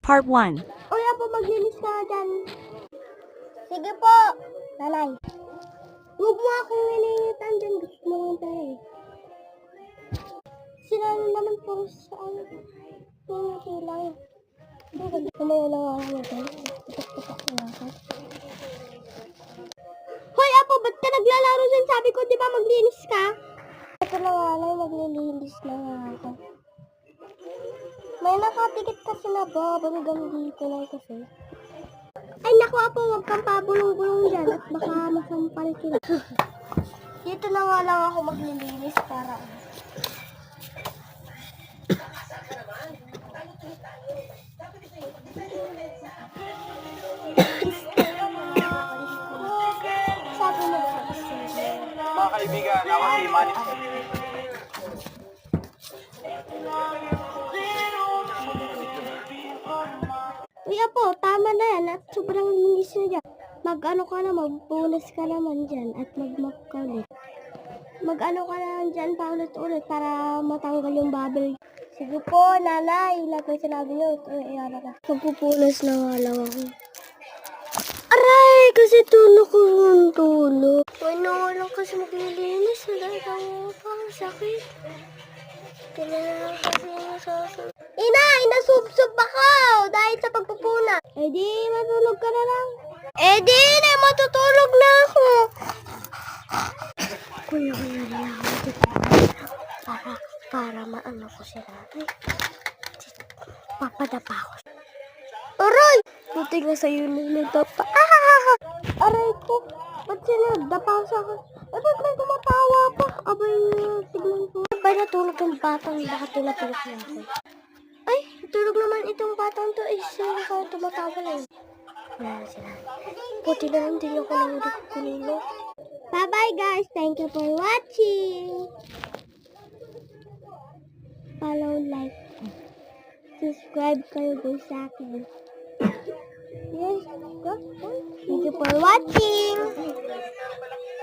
Part 1. Uy, po, maglinis ka dyan. Sige po, nanay. Huwag mo akong nilinitan dyan. Gusto mo lang tayo eh. Sila naman po sa ano. Hindi lang. Hindi, kumayo lang ako nito. Tutok-tutok na ako. Hoy, Apo, ba't ka naglalaro dyan? Sabi ko, di ba maglinis ka? Ito na nga lang, maglilinis na nga ako. May nakatikit kasi na ba? Hanggang dito lang kasi. Ay, naku, Apo, huwag kang pabulong-bulong dyan at baka masampal kita. Dito na nga lang ako maglilinis para... Sabi mo ba? Mga kaibigan, ako si Manny. Uy, Apo, tama na yan at sobrang linis na dyan. Mag-ano ka na, magpunas ka naman dyan at mag-mop ka ulit. Mag-ano ka na dyan paulit-ulit para matanggal yung bubble. Sige po, nanay. Lahat ng sinabi niyo, iyan ka. Magpupunas na nga lang ako. Aray! Kasi tulog ko ng tulog. Uy, nawalan kasi maglilinis. Dahil ako parang sakit. Kailangan kasi nasasabi. Ina! Inasubsob ako! Dahil sa pagpupuna. Eh di, matulog ka na lang. Eh di, matutulog na ako. Kuya na lang ako. Para maano ko sila. Papadapa ko. Aray! Buti nga sa'yo nagdapa. Aray ko. Ba't sila nagdapa sa akin? Eh, ba't may tumatawa pa? Abay, tignan ko. Ba natulog yung batang? Bakit tinatulog na ako? Ay, tulog naman itong batang to. Eh, sino ka tumatawa na yun? Wala na sila. Buti na lang din ako nahulog kanino. Bye-bye guys. Thank you for watching. Follow, like, subscribe kayo guys sa akin. Yes, go. Thank you for watching.